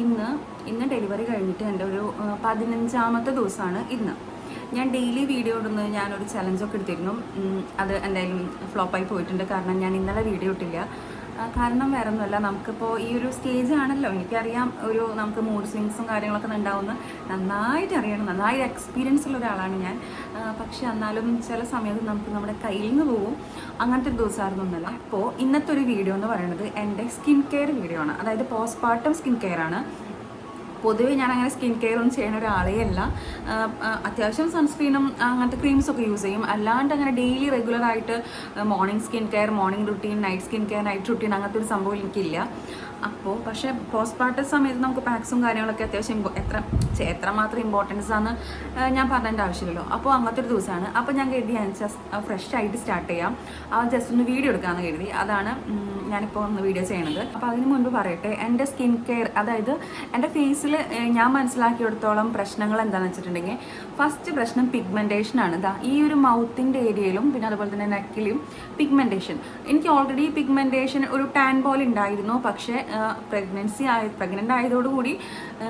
ഇന്ന് ഡെലിവറി കഴിഞ്ഞിട്ട് എൻ്റെ ഒരു 15ാമത്തെ ദിവസമാണ് ഇന്ന്. ഞാൻ ഡെയിലി വീഡിയോ ഇടുന്നത് ഞാനൊരു ചലഞ്ചൊക്കെ എടുത്തിരുന്നു. അത് എന്തായാലും ഫ്ലോപ്പായി പോയിട്ടുണ്ട്. കാരണം ഞാൻ ഇന്നലെ വീഡിയോ ഇട്ടില്ല. കാരണം വേറെ ഒന്നുമല്ല, നമുക്കിപ്പോൾ ഈ ഒരു സ്റ്റേജ് ആണല്ലോ, എനിക്കറിയാം നമുക്ക് മൂഡ് സ്വിങ്സും കാര്യങ്ങളൊക്കെ ഉണ്ടാവുമെന്ന് നന്നായിട്ട് അറിയണം. നന്നായി എക്സ്പീരിയൻസ് ഉള്ള ഒരാളാണ് ഞാൻ. പക്ഷെ എന്നാലും ചില സമയത്ത് നമുക്ക് നമ്മുടെ കയ്യിൽ നിന്ന് പോകും. അങ്ങനത്തെ ഒരു ദിവസമായിരുന്നു ഇന്നലെ. അപ്പോൾ ഇന്നത്തെ ഒരു വീഡിയോ എന്ന് പറയുന്നത് എൻ്റെ സ്കിൻ കെയർ വീഡിയോ ആണ്. അതായത് പോസ്റ്റ്പാർട്ടം സ്കിൻ കെയർ ആണ്. പൊതുവെ ഞാൻ അങ്ങനെ സ്കിൻ കെയർ ഒന്നും ചെയ്യുന്ന ഒരാളേ അല്ല. അത്യാവശ്യം സൺസ്ക്രീനും അങ്ങനത്തെ ക്രീംസൊക്കെ യൂസ് ചെയ്യും. അല്ലാണ്ട് അങ്ങനെ ഡെയിലി റെഗുലറായിട്ട് morning skin care, morning routine, night skin care, night routine അങ്ങനത്തെ ഒരു സംഭവം എനിക്കില്ല. പക്ഷേ പോസ്റ്റ്പാർട്ടം സമയത്ത് നമുക്ക് പാക്സും കാര്യങ്ങളൊക്കെ അത്യാവശ്യം എത്രമാത്രം ഇമ്പോർട്ടൻസ് ആണ് ഞാൻ പറഞ്ഞതിൻ്റെ ആവശ്യമില്ലല്ലോ. അപ്പോൾ അങ്ങനത്തെ ഒരു ദിവസമാണ്. അപ്പോൾ ഞാൻ കരുതി ഞാൻ ഫ്രഷ് ആയിട്ട് സ്റ്റാർട്ട് ചെയ്യാം, ജസ്റ്റ് ഒന്ന് വീഡിയോ എടുക്കാമെന്ന് കരുതി. അതാണ് ഞാനിപ്പോൾ ഒന്ന് വീഡിയോ ചെയ്യണത്. അപ്പോൾ അതിന് മുൻപ് പറയട്ടെ, എൻ്റെ സ്കിൻ കെയർ, അതായത് എൻ്റെ ഫേസിൽ ഞാൻ മനസ്സിലാക്കിയെടുത്തോളം പ്രശ്നങ്ങൾ എന്താണെന്ന് വെച്ചിട്ടുണ്ടെങ്കിൽ, ഫസ്റ്റ് പ്രശ്നം പിഗ്മെൻറ്റേഷൻ ആണ്. ഈ ഒരു മൗത്തിൻ്റെ ഏരിയയിലും പിന്നെ അതുപോലെ തന്നെ നെക്കിലും പിഗ്മെൻറ്റേഷൻ. എനിക്ക് ഓൾറെഡി പിഗ്മെൻറ്റേഷൻ ഒരു ടാൻ പോലെ ഉണ്ടായിരുന്നു. പക്ഷേ പ്രഗ്നൻ്റ് ആയതോടുകൂടി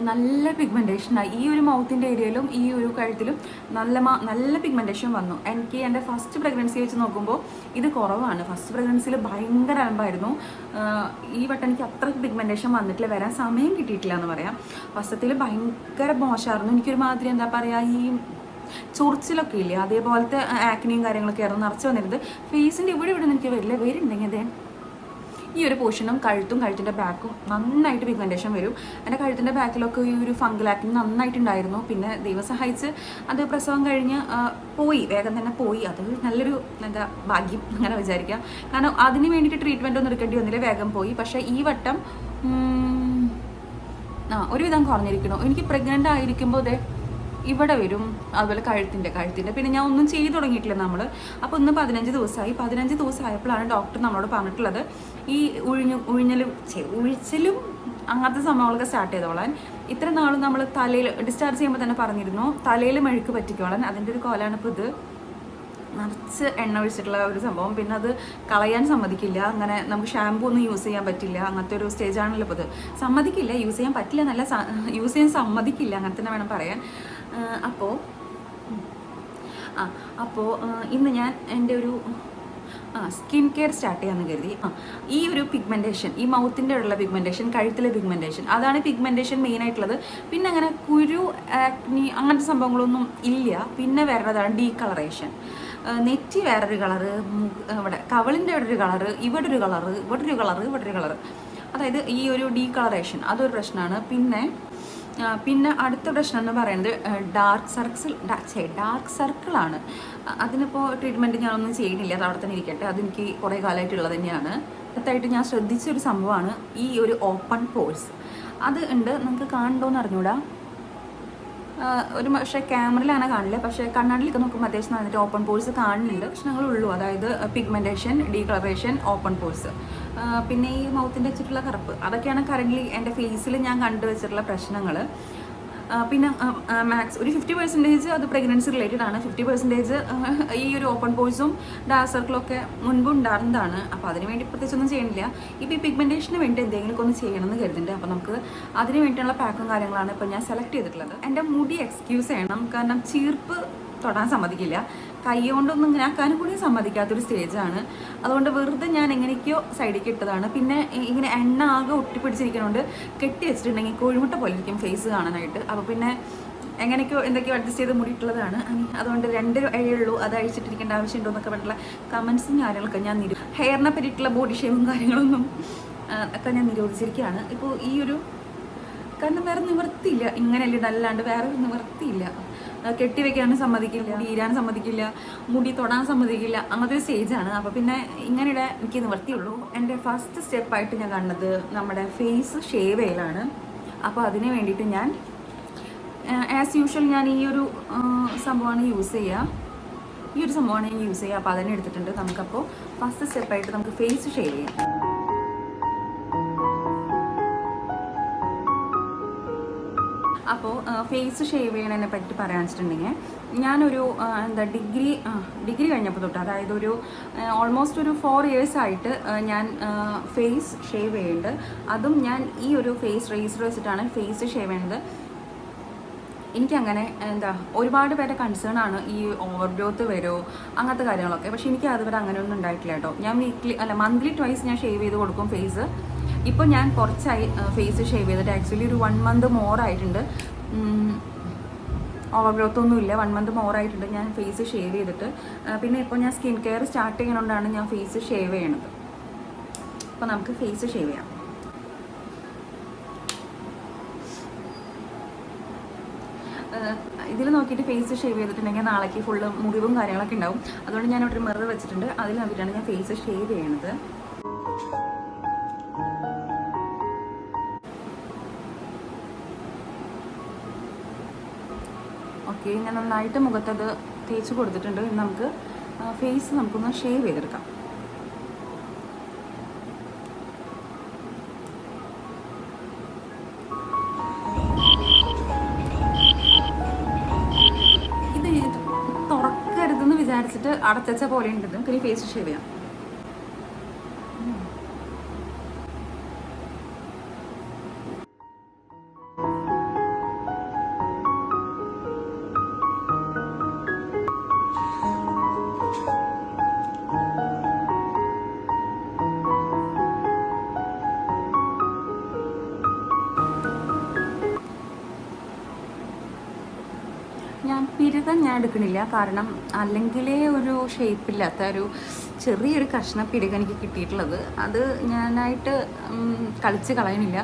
നല്ല പിഗ്മെൻറ്റേഷനായി. ഈ ഒരു മൗത്തിൻ്റെ ഏരിയയിലും ഈ ഒരു കഴുത്തിലും നല്ല പിഗ്മെൻറ്റേഷൻ വന്നു. എനിക്ക് എൻ്റെ ഫസ്റ്റ് പ്രഗ്നൻസി വെച്ച് നോക്കുമ്പോൾ ഇത് കുറവാണ്. ഫസ്റ്റ് പ്രഗ്നൻസിയിൽ ഭയങ്കര അലമ്പായിരുന്നു. ഈ വട്ടം എനിക്ക് അത്ര പിഗ്മെൻറ്റേഷൻ വന്നിട്ടില്ല, വരാൻ സമയം കിട്ടിയിട്ടില്ല എന്ന് പറയാം. ഫസ്റ്റത്തിൽ ഭയങ്കര മോശമായിരുന്നു. എനിക്കൊരുമാതിരി എന്താ പറയുക, ഈ ചൊറിച്ചിലൊക്കെ ഇല്ലേ, അതേപോലത്തെ ആക്നിയും കാര്യങ്ങളൊക്കെ ആയിരുന്നു നിറച്ച് വന്നിരുന്നത്. ഫേസിൻ്റെ ഇവിടെ എനിക്ക് വരുന്നുണ്ടെങ്കിൽ അതേ ഈ ഒരു പോർഷനും കഴുത്തിൻ്റെ ബാക്കും നന്നായിട്ട് പിഗ്മെൻറ്റേഷൻ വരും. എൻ്റെ കഴുത്തിൻ്റെ ബാക്കിലൊക്കെ ഈ ഒരു ഫംഗൽ ആക്നി നന്നായിട്ടുണ്ടായിരുന്നു. പിന്നെ ദൈവം സഹായിച്ച് അത് പ്രസവം കഴിഞ്ഞ് വേഗം തന്നെ പോയി. അത് നല്ലൊരു ഭാഗ്യം അങ്ങനെ വിചാരിക്കാം. കാരണം അതിന് വേണ്ടിയിട്ട് ട്രീറ്റ്മെൻ്റ് ഒന്നും എടുക്കേണ്ടി വന്നില്ല, വേഗം പോയി. പക്ഷേ ഈ വട്ടം ഒരുവിധം കുറഞ്ഞിരിക്കണം. എനിക്ക് പ്രഗ്നൻ്റ് ആയിരിക്കുമ്പോൾ ഇവിടെ വരും, അതുപോലെ കഴുത്തിൻ്റെ പിന്നെ ഞാൻ ഒന്നും ചെയ്തു തുടങ്ങിയിട്ടില്ല നമ്മൾ. അപ്പോൾ ഇന്ന് 15 ദിവസമായി. 15 ദിവസമായപ്പോഴാണ് ഡോക്ടർ നമ്മളോട് പറഞ്ഞിട്ടുള്ളത് ഈ ഉഴിച്ചിലും അങ്ങനത്തെ സംഭവങ്ങളൊക്കെ സ്റ്റാർട്ട് ചെയ്തോളാൻ. ഇത്ര നാളും നമ്മൾ തലയിൽ ഡിസ്ചാർജ് ചെയ്യുമ്പോൾ തന്നെ പറഞ്ഞിരുന്നു തലയിൽ മെഴുക്ക് പറ്റിക്കോളാൻ. അതിൻ്റെ ഒരു കോലാണ് ഇപ്പോൾ ഇത്. നിറച്ച് എണ്ണ ഒഴിച്ചിട്ടുള്ള ഒരു സംഭവം. പിന്നെ അത് കളയാൻ സമ്മതിക്കില്ല. അങ്ങനെ നമുക്ക് ഷാമ്പൂ ഒന്നും യൂസ് ചെയ്യാൻ പറ്റില്ല. അങ്ങനത്തെ ഒരു സ്റ്റേജാണല്ലോ ഇപ്പോൾ ഇത്. സമ്മതിക്കില്ല, യൂസ് ചെയ്യാൻ പറ്റില്ല എന്നല്ല, യൂസ് ചെയ്യാൻ സമ്മതിക്കില്ല, അങ്ങനെ തന്നെ വേണം പറയാൻ. അപ്പോൾ ഇന്ന് ഞാൻ എൻ്റെ ഒരു സ്കിൻ കെയർ സ്റ്റാർട്ട് ചെയ്യാമെന്ന് കരുതി. ഈ ഒരു പിഗ്മെൻറ്റേഷൻ, ഈ മൗത്തിൻ്റെ ഉള്ള പിഗ്മെൻറ്റേഷൻ, കഴുത്തിലെ പിഗ്മെൻറ്റേഷൻ, അതാണ് പിഗ്മെൻറ്റേഷൻ മെയിനായിട്ടുള്ളത്. പിന്നെ അങ്ങനെ കുരു, ആക്നി അങ്ങനത്തെ സംഭവങ്ങളൊന്നും ഇല്ല. പിന്നെ വരുന്നതാണ് ഡീകളറേഷൻ. നെറ്റി വേറൊരു കളറ്, ഇവിടെ കവളിൻ്റെ ഇവിടെ ഒരു കളറ്, ഇവിടെ ഒരു കളറ്, ഇവിടെ ഒരു കളറ്, ഇവിടെ ഒരു കളറ്. അതായത് ഈ ഒരു ഡീകളറേഷൻ അതൊരു പ്രശ്നമാണ്. പിന്നെ അടുത്ത പ്രശ്നം എന്ന് പറയുന്നത് ഡാർക്ക് സർക്കിളാണ്. അതിനിപ്പോൾ ട്രീറ്റ്മെൻറ്റ് ഞാനൊന്നും ചെയ്യുന്നില്ല, അത് അവിടെ തന്നെ ഇരിക്കട്ടെ. അതെനിക്ക് കുറേ കാലമായിട്ടുള്ളത് തന്നെയാണ്. അടുത്തായിട്ട് ഞാൻ ശ്രദ്ധിച്ചൊരു സംഭവമാണ് ഈ ഒരു ഓപ്പൺ പോഴ്സ്. അത് ഉണ്ട്, നമുക്ക് കാണണ്ടോയെന്ന് അറിഞ്ഞൂടാ. പക്ഷേ ക്യാമറയിൽ അങ്ങനെ കാണില്ല, പക്ഷേ കണ്ണാടിയിലൊക്കെ നോക്കുമ്പോൾ അത്യാവശ്യം നന്നായിട്ട് ഓപ്പൺ പോഴ്സ് കാണുന്നുണ്ട്. പ്രശ്നങ്ങളുള്ളൂ, അതായത് പിഗ്മെൻറ്റേഷൻ, ഡീകളറേഷൻ, ഓപ്പൺ പോഴ്സ്, പിന്നെ ഈ മൗത്തിൻ്റെ വെച്ചിട്ടുള്ള കറുപ്പ്. അതൊക്കെയാണ് കറൻ്റ്ലി എൻ്റെ ഫേസിൽ ഞാൻ കണ്ടുവച്ചിട്ടുള്ള പ്രശ്നങ്ങൾ. പിന്നെ ഒരു 50% അത് പ്രഗ്നൻസി റിലേറ്റഡ് ആണ്. 50% ഈ ഒരു ഓപ്പൺ പോഴ്സും ഡാർക്ക് സർക്കിളും ഒക്കെ മുൻപ് ഉണ്ടായിരുന്നതാണ്. അപ്പോൾ അതിന് വേണ്ടി പ്രത്യേകിച്ചൊന്നും ചെയ്യണില്ല. ഇപ്പോൾ ഈ പിഗ്മെൻറ്റേഷന് വേണ്ടി എന്തെങ്കിലുമൊക്കെ ഒന്ന് ചെയ്യണമെന്ന് കരുതുന്നുണ്ട്. അപ്പോൾ നമുക്ക് അതിന് വേണ്ടിയുള്ള പാക്കും കാര്യങ്ങളാണ് ഇപ്പോൾ ഞാൻ സെലക്ട് ചെയ്തിട്ടുള്ളത്. എൻ്റെ മുടി എക്സ്ക്യൂസ് ചെയ്യണം, കാരണം ചീർപ്പ് തൊടാൻ സമ്മതിക്കില്ല, കൈ കൊണ്ടൊന്നും ഇങ്ങനെ ആക്കാനും കൂടി സമ്മതിക്കാത്തൊരു സ്റ്റേജാണ്. അതുകൊണ്ട് വെറുതെ ഞാൻ എങ്ങനെയൊക്കെയോ സൈഡിലേക്ക് ഇട്ടതാണ്. പിന്നെ ഇങ്ങനെ എണ്ണ ആകെ ഒട്ടിപ്പിടിച്ചിരിക്കുന്നതുകൊണ്ട് കെട്ടി വെച്ചിട്ടുണ്ടെങ്കിൽ കോഴിമുട്ട പോലെ ഇരിക്കും ഫേസ് കാണാനായിട്ട്. അപ്പോൾ പിന്നെ എന്തൊക്കെയോ അഡ്ജസ്റ്റ് ചെയ്ത് മുടിയിട്ടുള്ളതാണ്. അതുകൊണ്ട് 2 ഉള്ളൂ, അത് അഴിച്ചിട്ടിരിക്കേണ്ട ആവശ്യമുണ്ടോ എന്നൊക്കെ പറഞ്ഞിട്ടുള്ള കമൻസും കാര്യങ്ങളൊക്കെ ഞാൻ ഹെയറിനെ പറ്റിയിട്ടുള്ള ബോഡി ഷേവും കാര്യങ്ങളൊന്നും ഒക്കെ ഞാൻ നിരോധിച്ചിരിക്കുകയാണ് ഇപ്പോൾ. ഈ ഒരു കാരണം വേറെ നിവൃത്തിയില്ല, ഇങ്ങനെയല്ലേ ഇടല്ലാണ്ട് വേറെ നിവൃത്തിയില്ല. കെട്ടിവെക്കാനും സമ്മതിക്കില്ല, വീരാൻ സമ്മതിക്കില്ല, മുടി തൊടാൻ സമ്മതിക്കില്ല, അങ്ങനത്തെ ഒരു സ്റ്റേജാണ്. അപ്പോൾ പിന്നെ ഇങ്ങനെ എനിക്ക് നിവൃത്തിയുള്ളൂ. എൻ്റെ ഫസ്റ്റ് സ്റ്റെപ്പായിട്ട് ഞാൻ കാണുന്നത് നമ്മുടെ ഫേസ് ഷേവ് ചെയ്യലാണ്. അപ്പോൾ അതിന് വേണ്ടിയിട്ട് ഞാൻ ആസ് യൂഷ്വൽ ഞാൻ ഈ ഒരു സംഭവമാണ് യൂസ് ചെയ്യുക. അപ്പോൾ അതിനെ എടുത്തിട്ടുണ്ട്. നമുക്കപ്പോൾ ഫസ്റ്റ് സ്റ്റെപ്പായിട്ട് നമുക്ക് ഫേസ് ഷേവ് ചെയ്യാം. അപ്പോൾ ഫേസ് ഷേവ് ചെയ്യണതിനെ പറ്റി പറയാന്ന് വെച്ചിട്ടുണ്ടെങ്കിൽ ഞാനൊരു ഡിഗ്രി കഴിഞ്ഞപ്പോൾ തൊട്ട്, അതായത് ഒരു ഓൾമോസ്റ്റ് ഒരു 4 years ആയിട്ട് ഞാൻ ഫേസ് ഷേവ് ചെയ്യുന്നുണ്ട്. അതും ഞാൻ ഈ ഒരു ഫേസ് റേസർ വെച്ചിട്ടാണ് ഫേസ് ഷേവ് ചെയ്യുന്നത്. എനിക്കങ്ങനെ ഒരുപാട് പേരെ കൺസേൺ ആണ് ഈ ഓവർ ഗ്രോത്ത് വരുമോ അങ്ങനത്തെ കാര്യങ്ങളൊക്കെ. പക്ഷേ എനിക്ക് അതുവരെ അങ്ങനെയൊന്നും ഉണ്ടായിട്ടില്ല കേട്ടോ. ഞാൻ മന്ത്ലി ട്വൈസ് ഞാൻ ഷേവ് ചെയ്ത് കൊടുക്കും ഫേസ്. ഇപ്പോൾ ഞാൻ കുറച്ചായി ഫേസ് ഷേവ് ചെയ്തിട്ട്, ആക്ച്വലി ഒരു 1 month മോർ ആയിട്ടുണ്ട്. ഓവർ ഗ്രോത്ത് ഒന്നുമില്ല, 1 month മോർ ആയിട്ടുണ്ട് ഞാൻ ഫേസ് ഷേവ് ചെയ്തിട്ട്. പിന്നെ ഇപ്പോൾ ഞാൻ സ്കിൻ കെയർ സ്റ്റാർട്ട് ചെയ്യുന്നതുകൊണ്ടാണ് ഞാൻ ഫേസ് ഷേവ് ചെയ്യണത്. അപ്പോൾ നമുക്ക് ഫേസ് ഷേവ് ചെയ്യാം. ഇതിൽ നോക്കിയിട്ട് ഫേസ് ഷേവ് ചെയ്തിട്ടുണ്ടെങ്കിൽ നാളേക്ക് ഫുള്ള് മുറിവും കാര്യങ്ങളൊക്കെ ഉണ്ടാവും. അതുകൊണ്ട് ഞാൻ ഇവിടെ ഒരു മിറർ വെച്ചിട്ടുണ്ട്, അതിൽ നോക്കിയിട്ടാണ് ഞാൻ ഫേസ് ഷേവ് ചെയ്യണത്. ഓക്കെ, ഞാൻ നന്നായിട്ട് മുഖത്തത് തേച്ച് കൊടുത്തിട്ടുണ്ട്. ഇനി നമുക്ക് ഫേസ് നമുക്കൊന്ന് ഷേവ് ചെയ്തെടുക്കാം. തുറക്കരുതെന്ന് വിചാരിച്ചിട്ട് അടച്ച പോലെ ഉണ്ടത്. പിന്നെ ഫേസ് ഷേവ് ചെയ്യാം. പിരുകൻ ഞാൻ എടുക്കണില്ല, കാരണം അല്ലെങ്കിലേ ഒരു ഷേപ്പില്ലാത്ത ഒരു ചെറിയൊരു കഷ്ണ പിരുക എനിക്ക് കിട്ടിയിട്ടുള്ളത്. അത് ഞാനായിട്ട് കളിച്ച് കളയണില്ല,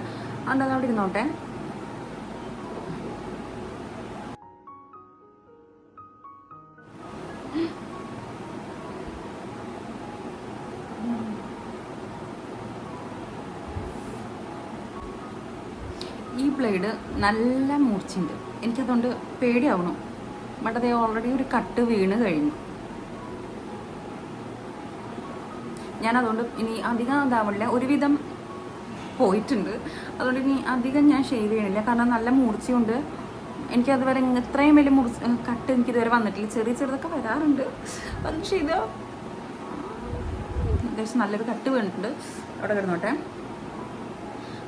അതുകൊണ്ട് അതവിടെ ഇരുന്നോട്ടെ. ഈ ബ്ലേഡ് നല്ല മൂർച്ചയുണ്ട്, എനിക്കതുകൊണ്ട് പേടിയാവണം. ബട്ട് അതേ ഓൾറെഡി ഒരു കട്ട് വീണ് കഴിഞ്ഞു. ഞാനതുകൊണ്ട് ഇനി അധികം ഇതാവില്ല, ഒരുവിധം പോയിട്ടുണ്ട്. അതുകൊണ്ട് ഇനി അധികം ഞാൻ ഷേവ് ചെയ്യണില്ല, കാരണം നല്ല മൂർച്ചയുണ്ട്. എനിക്കതുവരെ ഇത്രയും വലിയ കട്ട് എനിക്കിതുവരെ വന്നിട്ടില്ല. ചെറുതൊക്കെ വരാറുണ്ട്, പക്ഷേ ഇത് അത്യാവശ്യം നല്ലൊരു കട്ട് വീണിട്ടുണ്ട്. അവിടെ കിടന്നോട്ടെ.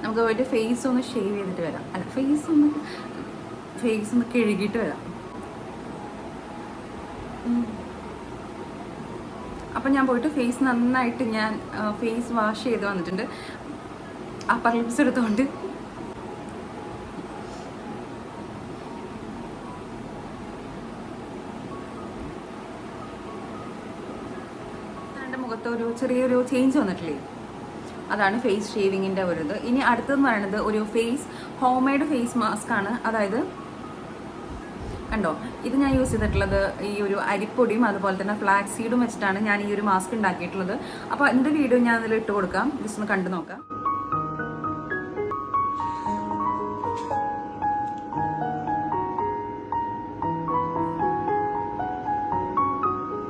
നമുക്ക് പോയിട്ട് ഫേസ് ഒന്ന് ഷേവ് ചെയ്തിട്ട് വരാം. അല്ല, ഫേസ് ഒന്ന് കഴുകിയിട്ട് വരാം. അപ്പം ഞാൻ പോയിട്ട് ഫേസ് നന്നായിട്ട് ഞാൻ ഫേസ് വാഷ് ചെയ്ത് വന്നിട്ടുണ്ട്. അപ്പർ ലിപ്സ് എടുത്തുകൊണ്ട് എൻ്റെ മുഖത്തൊരു ചെറിയൊരു ചേഞ്ച് വന്നിട്ടില്ലേ, അതാണ് ഫേസ് ഷേവിങ്ങിൻ്റെ ഒരു ഇത്. ഇനി അടുത്തതെന്ന് പറയുന്നത് ഒരു ഹോം മെയ്ഡ് ഫേസ് മാസ്ക് ആണ്. അതായത് കണ്ടോ, ഇത് ഞാൻ യൂസ് ചെയ്തിട്ടുള്ളത് ഈ ഒരു അരിപ്പൊടിയും അതുപോലെ തന്നെ ഫ്ലാക്സ് സീഡും വെച്ചിട്ടാണ് ഞാൻ ഈ ഒരു മാസ്ക് ഉണ്ടാക്കിയിട്ടുള്ളത്. അപ്പോൾ എൻ്റെ വീഡിയോ ഞാൻ അതിൽ ഇട്ട് കൊടുക്കാം, ജസ്റ്റ് ഒന്ന് കണ്ടു നോക്കാം.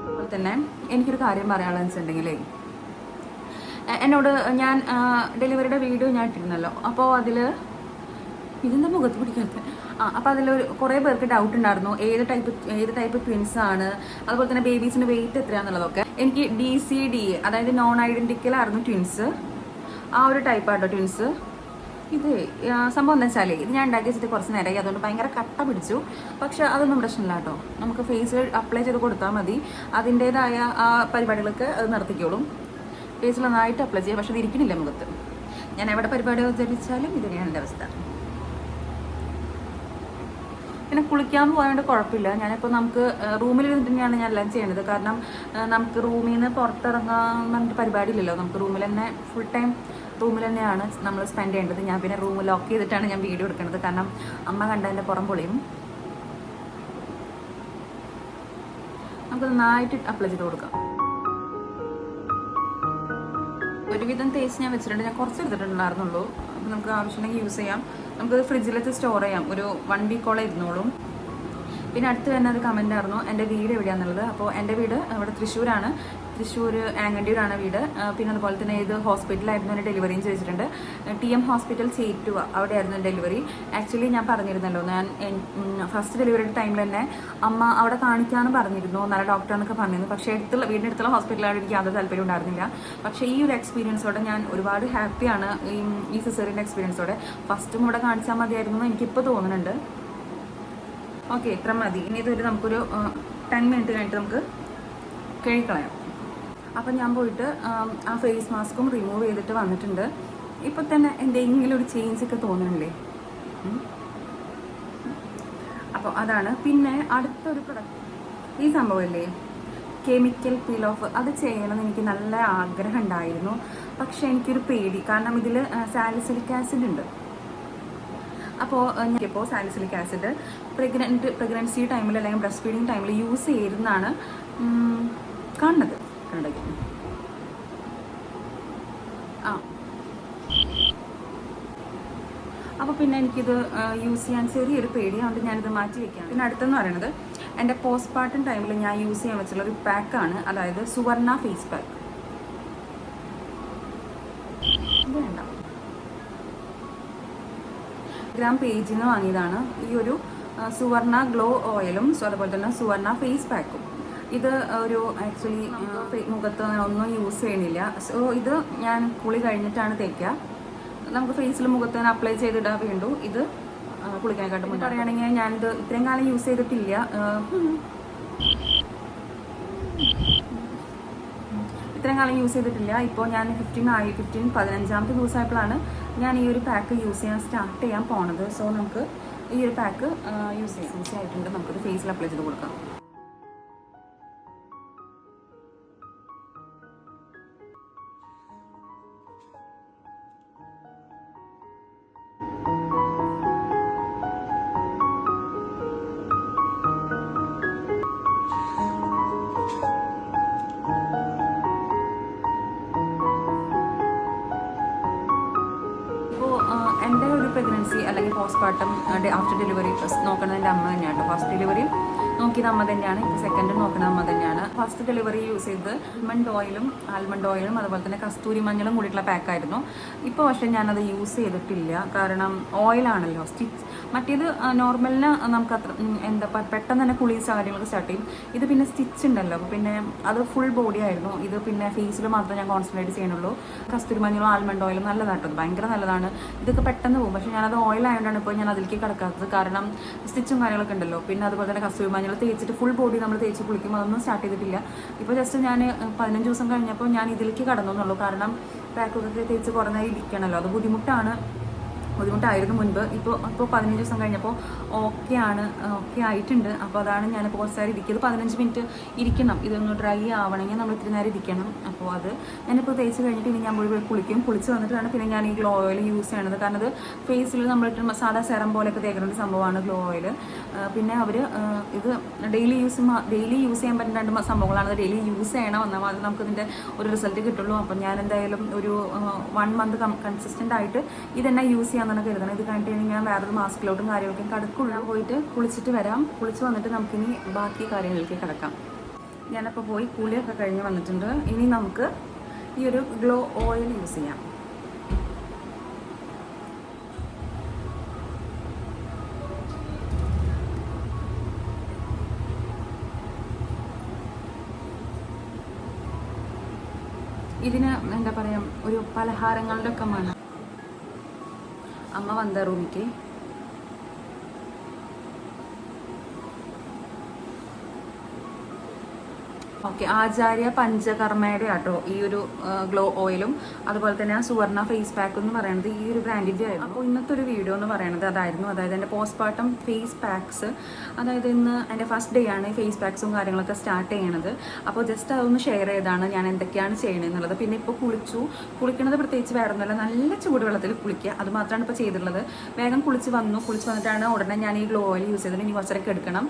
അതുപോലെ തന്നെ എനിക്കൊരു കാര്യം പറയാനുള്ളതെന്ന് വെച്ചിട്ടുണ്ടെങ്കിലേ, എന്നോട് ഞാൻ ഡെലിവറിയുടെ വീഡിയോ ഞാൻ ഇട്ടിരുന്നല്ലോ, അപ്പോൾ അതിൽ ഇതിൻ്റെ മുഖത്ത് പിടിക്കാത്ത അപ്പോൾ അതിലൊരു കുറേ പേർക്ക് ഡൗട്ട് ഉണ്ടായിരുന്നു, ഏത് ടൈപ്പ് ട്വിൻസ് ആണ്, അതുപോലെ തന്നെ ബേബീസിൻ്റെ വെയിറ്റ് എത്രയാണെന്നുള്ളതൊക്കെ. എനിക്ക് DCD, അതായത് നോൺ ഐഡൻറ്റിക്കൽ ആയിരുന്നു ട്വിൻസ്. ആ ഒരു ടൈപ്പാട്ടോ ട്വിൻസ്. ഇത് സംഭവം എന്താ വെച്ചാൽ, ഇത് ഞാൻ ഉണ്ടാക്കി വെച്ചിട്ട് കുറച്ച് നേരമായി, അതുകൊണ്ട് ഭയങ്കര കട്ട പിടിച്ചു. പക്ഷെ അതൊന്നും പ്രശ്നമില്ല കേട്ടോ, നമുക്ക് ഫേസിൽ അപ്ലൈ ചെയ്ത് കൊടുത്താൽ മതി. അതിൻ്റേതായ ആ പരിപാടികളൊക്കെ അത് നിർത്തിക്കോളും. ഫേസിൽ നന്നായിട്ട് അപ്ലൈ ചെയ്യാം. പക്ഷെ ഇത് ഇരിക്കണില്ല മുഖത്ത്. ഞാൻ എവിടെ പരിപാടി അവതരിച്ചാലും ഇത് തന്നെയാണ് എൻ്റെ അവസ്ഥ. പിന്നെ കുളിക്കാൻ പോയതുകൊണ്ട് കുഴപ്പമില്ല. ഞാനിപ്പോൾ നമുക്ക് റൂമിൽ ഇരുന്നിട്ട് തന്നെയാണ് ഞാൻ എല്ലാം ചെയ്യണത്. കാരണം നമുക്ക് റൂമിൽ നിന്ന് പുറത്തിറങ്ങാൻ പറഞ്ഞിട്ട് പരിപാടിയില്ലല്ലോ. നമുക്ക് റൂമിൽ തന്നെ ഫുൾ ടൈം റൂമിൽ തന്നെയാണ് നമ്മൾ സ്പെൻഡ് ചെയ്യേണ്ടത്. ഞാൻ പിന്നെ റൂം ലോക്ക് ചെയ്തിട്ടാണ് ഞാൻ വീഡിയോ എടുക്കുന്നത്, കാരണം അമ്മ കണ്ടതിൻ്റെ പുറം പൊളിയും. നമുക്ക് നന്നായിട്ട് അപ്ലൈ ചെയ്ത് കൊടുക്കാം. ഒരുവിധം തേച്ച് ഞാൻ വെച്ചിട്ടുണ്ട്, ഞാൻ കുറച്ച് എടുത്തിട്ടുണ്ടായിരുന്നുള്ളൂ. അപ്പോൾ നമുക്ക് ആവശ്യമുണ്ടെങ്കിൽ യൂസ് ചെയ്യാം. നമുക്കത് ഫ്രിഡ്ജിലേക്ക് സ്റ്റോർ ചെയ്യാം, ഒരു 1 week ഇരുന്നോളും. പിന്നെ അടുത്ത് തന്നെ ഒരു കമൻ്റ് ആയിരുന്നു എൻ്റെ വീട് എവിടെയാണെന്നുള്ളത്. അപ്പോൾ എൻ്റെ വീട് ഇവിടെ തൃശ്ശൂരാണ്. തൃശ്ശൂർ ആങ്ങണ്ടിയൂരാണ് വീട്. പിന്നെ അതുപോലെ തന്നെ ഏത് ഹോസ്പിറ്റലായിരുന്നു എൻ്റെ ഡെലിവറിയും ചോദിച്ചിട്ടുണ്ട്. TM ഹോസ്പിറ്റൽ ചേറ്റുവ, അവിടെയായിരുന്നു ഡെലിവറി. ആക്ച്വലി ഞാൻ പറഞ്ഞിരുന്നല്ലോ, ഞാൻ ഫസ്റ്റ് ഡെലിവറിയുടെ ടൈമിൽ തന്നെ അമ്മ അവിടെ കാണിക്കാമെന്ന് പറഞ്ഞിരുന്നു, നല്ല ഡോക്ടറാണെന്നൊക്കെ പറഞ്ഞിരുന്നു. പക്ഷേ വീടിൻ്റെ അടുത്തുള്ള ഹോസ്പിറ്റലാണ് എനിക്ക് യാതൊരു താല്പര്യം ഉണ്ടായിരുന്നില്ല. പക്ഷേ ഈ ഒരു എക്സ്പീരിയൻസോടെ ഞാൻ ഒരുപാട് ഹാപ്പിയാണ്. ഈ സിസേറിയൻ്റെ എക്സ്പീരിയൻസോടെ ഫസ്റ്റും ഇവിടെ കാണിച്ചാൽ മതിയായിരുന്നു എന്ന് എനിക്കിപ്പോൾ തോന്നുന്നുണ്ട്. ഓക്കെ, ഇത്ര മതി. ഇനി ഇതൊരു നമുക്കൊരു 10 മിനിറ്റ് കഴിഞ്ഞിട്ട് നമുക്ക് കഴുകിക്കളയാം. അപ്പം ഞാൻ പോയിട്ട് ആ ഫേസ് മാസ്കും റിമൂവ് ചെയ്തിട്ട് വന്നിട്ടുണ്ട്. ഇപ്പം തന്നെ എന്തെങ്കിലും ഒരു ചേഞ്ച് ഒക്കെ തോന്നുന്നില്ലേ? അപ്പോൾ അതാണ്. പിന്നെ അടുത്തൊരു പ്രൊഡക്റ്റ്, ഈ സംഭവമല്ലേ കെമിക്കൽ പീൽ ഓഫ്, അത് ചെയ്യണമെന്ന് എനിക്ക് നല്ല ആഗ്രഹം ഉണ്ടായിരുന്നു. പക്ഷേ എനിക്കൊരു പേടി, കാരണം ഇതിൽ സാലിസിലിക് ആസിഡ് ഉണ്ട്. അപ്പോൾ ഞാനിപ്പോൾ സാലിസിലിക് ആസിഡ് പ്രഗ്നൻസി ടൈമിൽ അല്ലെങ്കിൽ ബ്രസ്റ്റ് ഫീഡിങ് ടൈമിൽ യൂസ് ചെയ്യുന്നതാണ് കാണുന്നത്. അപ്പോൾ പിന്നെ എനിക്കിത് യൂസ് ചെയ്യാൻ ചെറിയൊരു പേടിയായതുകൊണ്ട് ഞാനിത് മാറ്റി വയ്ക്കുകയാണ്. പിന്നെ അടുത്തെന്ന് പറയുന്നത് എൻ്റെ പോസ്റ്റ്പാർട്ടം ടൈമിൽ ഞാൻ യൂസ് ചെയ്യാൻ വെച്ചുള്ള ഒരു പാക്കാണ്, അതായത് സുവർണ ഫേസ് പാക്ക്. ഇത് വേണ്ട, ഗ്രാം പേജിൽ നിന്ന് വാങ്ങിയതാണ്. ഈ ഒരു സുവർണ ഗ്ലോ ഓയിലും അതുപോലെ തന്നെ സുവർണ ഫേസ് പാക്കും. ഇത് ഒരു ആക്ച്വലി മുഖത്ത് ഒന്നും യൂസ് ചെയ്യണില്ല. സോ ഇത് ഞാൻ കുളി കഴിഞ്ഞിട്ടാണ് തേക്കുക. നമുക്ക് ഫേസിൽ മുഖത്ത് തന്നെ അപ്ലൈ ചെയ്തിടാൻ വേണ്ടു. ഇത് കുളിക്കാനായിട്ട് മുന്നേ പറയുകയാണെങ്കിൽ ഞാനിത് ഇത്രയും കാലം യൂസ് ചെയ്തിട്ടില്ല. ഇപ്പോൾ ഞാൻ 15-15 ദിവസമായപ്പോഴാണ് ഞാൻ ഈ ഒരു പാക്ക് യൂസ് ചെയ്യാൻ പോണത്. സോ നമുക്ക് ഈ ഒരു പാക്ക് യൂസ് ആയിട്ടുണ്ട്. നമുക്കൊരു ഫേസിൽ അപ്ലൈ ചെയ്ത് കൊടുക്കാം. എൻ്റെ ഒരു പ്രഗ്നൻസി അല്ലെങ്കിൽ പോസ്റ്റ്പാർട്ടം ആഫ്റ്റർ ഡെലിവറി നോക്കുന്നത് എൻ്റെ അമ്മ തന്നെയാണ്. ഫസ്റ്റ് ഡെലിവറി നോക്കിയത് അമ്മ തന്നെയാണ്, ഇപ്പോൾ സെക്കൻഡ് നോക്കുന്നത് അമ്മ തന്നെയാണ്. ഫസ്റ്റ് ഡെലിവറി യൂസ് ചെയ്തത് ആൽമണ്ട് ഓയിലും അതുപോലെ തന്നെ കസ്തൂരി മഞ്ഞളും കൂടിയിട്ടുള്ള പാക്കായിരുന്നു. ഇപ്പോൾ പക്ഷേ ഞാനത് യൂസ് ചെയ്തിട്ടില്ല, കാരണം ഓയിലാണല്ലോ. മറ്റേത് നോർമലിന് നമുക്ക് അത്ര പെട്ടെന്ന് തന്നെ കുളി കാര്യങ്ങളൊക്കെ സ്റ്റാർട്ട് ചെയ്യും. ഇത് പിന്നെ സ്റ്റിച്ച് ഉണ്ടല്ലോ, അപ്പോൾ പിന്നെ അത് ഫുൾ ബോഡി ആയിരുന്നു. ഇത് പിന്നെ ഫേസിൽ മാത്രമേ ഞാൻ കോൺസെൻട്രേറ്റ് ചെയ്യുന്നുള്ളൂ. കസ്തൂരി മഞ്ഞളും ആൽമണ്ട് ഓയിലും നല്ലതാട്ടോ, ഭയങ്കര നല്ലതാണ്. ഇതൊക്കെ പെട്ടെന്ന് പോകും. പക്ഷേ ഞാനത് ഓയിലായതുകൊണ്ടാണ് ഇപ്പോൾ ഞാൻ അതിലേക്ക് കിടക്കാത്തത്, കാരണം സ്റ്റിച്ചും കാര്യങ്ങളൊക്കെ ഉണ്ടല്ലോ. പിന്നെ അതുപോലെ തന്നെ കസ്തൂരി മഞ്ഞൾ തേച്ചിട്ട് ഫുൾ ബോഡി നമ്മൾ തേച്ച് കുളിക്കുമ്പോൾ അതൊന്നും സ്റ്റാർട്ട് ചെയ്തിട്ടില്ല. ഇപ്പോൾ ജസ്റ്റ് ഞാൻ 15 ദിവസം കഴിഞ്ഞപ്പോൾ ഞാൻ ഇതിലേക്ക് കടന്നു എന്നുള്ളൂ, കാരണം പാക്കൊക്കെ തേച്ച് കുറേ നേരം ഇരിക്കണമല്ലോ, അത് ബുദ്ധിമുട്ടായിരുന്നു മുൻപ്. ഇപ്പോൾ 15 ദിവസം കഴിഞ്ഞപ്പോൾ ഓക്കെ ആയിട്ടുണ്ട്. അപ്പോൾ അതാണ് ഞാനിപ്പോൾ കുറച്ച് നേരം ഇരിക്കുന്നത്. 15 മിനിറ്റ് ഇരിക്കണം, ഇതൊന്ന് ഡ്രൈ ആവണമെങ്കിൽ നമ്മൾ ഇത്തിരി നേരം ഇരിക്കണം. അപ്പോൾ അത് ഞാനിപ്പോൾ തേച്ച് കഴിഞ്ഞിട്ട് ഇനി ഞാൻ പോയി കുളിച്ച് വന്നിട്ടാണ് പിന്നെ ഞാൻ ഈ ഗ്ലോ ഓയിൽ യൂസ് ചെയ്യണത്. കാരണം അത് ഫേസിൽ നമ്മളിട്ട് സാധാ സെറം പോലെയൊക്കെ തേക്കുന്ന സംഭവമാണ് ഗ്ലോ ഓയിൽ. പിന്നെ അവർ ഇത് ഡെയിലി യൂസ് ചെയ്യാൻ പറ്റുന്ന 2 സംഭവങ്ങളാണ്. അത് ഡെയിലി യൂസ് ചെയ്യണം, എന്നാൽ മാത്രമേ നമുക്കിതിൻ്റെ ഒരു റിസൾട്ട് കിട്ടുള്ളൂ. അപ്പം ഞാൻ എന്തായാലും ഒരു 1 മന്ത് കൺസിസ്റ്റൻ്റ് ആയിട്ട് ഇതെന്നെ യൂസ് ചെയ്യാൻ തന്നെ കരുതണം. ഇത് കഴിഞ്ഞിട്ട് ഞാൻ വേറൊരു മാസ്കിലോട്ടും കാര്യങ്ങളൊക്കെ കിടക്കുള്ളൂ. പോയിട്ട് കുളിച്ചിട്ട് വരാം. കുളിച്ച് വന്നിട്ട് നമുക്കിനി ബാക്കി കാര്യങ്ങളിലേക്ക് കിടക്കാം. ഞാനപ്പോൾ പോയി കുളിയൊക്കെ കഴിഞ്ഞ് വന്നിട്ടുണ്ട്. ഇനി നമുക്ക് ഈ ഒരു ഗ്ലോ ഓയിൽ യൂസ് ചെയ്യാം. ഇതിന് എന്താ പറയുക, ഒരു പലഹാരങ്ങളുടെ ഒക്കെ മണം. അമ്മ വന്ന റൂമിക്ക് ഓക്കെ, ആചാര്യ പഞ്ചകർമ്മയുടെ ആട്ടോ ഈ ഒരു ഗ്ലോ ഓയിലും അതുപോലെ തന്നെ ആ സുവർണ ഫേസ് പാക്ക് എന്ന് പറയുന്നത് ഈ ഒരു ബ്രാൻഡിൻ്റെ ആയിരുന്നു. അപ്പോൾ ഇന്നത്തെ ഒരു വീഡിയോ എന്ന് പറയുന്നത് അതായത് എൻ്റെ പോസ്റ്റ്പാർട്ടം ഫേസ് പാക്സ്, അതായത് ഇന്ന് എൻ്റെ ഫസ്റ്റ് ഡേ ആണ് ഫേസ് പാക്സും കാര്യങ്ങളൊക്കെ സ്റ്റാർട്ട് ചെയ്യണത്. അപ്പോൾ ജസ്റ്റ് അതൊന്ന് ഷെയർ ചെയ്താണ് ഞാൻ എന്തൊക്കെയാണ് ചെയ്യണമെന്നുള്ളത്. പിന്നെ ഇപ്പോൾ കുളിക്കണത് പ്രത്യേകിച്ച് വേറെ ഒന്നുമല്ല, നല്ല ചൂടുവെള്ളത്തിൽ കുളിക്കുക, അത് മാത്രമാണ് ഇപ്പോൾ ചെയ്തിട്ടുള്ളത്. വേഗം കുളിച്ച് വന്നിട്ടാണ് ഉടനെ ഞാൻ ഈ ഗ്ലോ ഓയിൽ യൂസ് ചെയ്തിട്ട് ഇനി കുറച്ചേരൊക്കെ എടുക്കണം.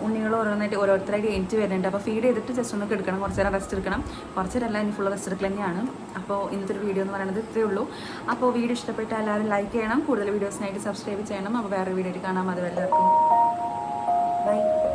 ഉണ്ണികൾ ഓരോരുത്തരായിട്ട് എണീറ്റ് വരുന്നുണ്ട്. അപ്പോൾ ഫീഡ് ചെയ്തിട്ട് ജസ്റ്റ് ഒന്ന് എടുക്കണം, കുറച്ച് നേരം റെസ്റ്റ് എടുക്കണം. കുറച്ച് നേരമല്ല, ഇനി ഫുൾ റെസ്റ്റ് എടുക്കൽ തന്നെയാണ്. അപ്പോൾ ഇന്നത്തെ ഒരു വീഡിയോ എന്ന് പറയുന്നത് ഇത്രയേ ഉള്ളൂ. അപ്പോൾ വീഡിയോ ഇഷ്ടപ്പെട്ടാൽ എല്ലാവരും ലൈക്ക് ചെയ്യണം, കൂടുതൽ വീഡിയോസിനായിട്ട് സബ്സ്ക്രൈബ് ചെയ്യണം. അപ്പോൾ വേറെ വീഡിയോ ആയിട്ട് കാണാം. അതുവരെ എല്ലാവർക്കും ബൈ.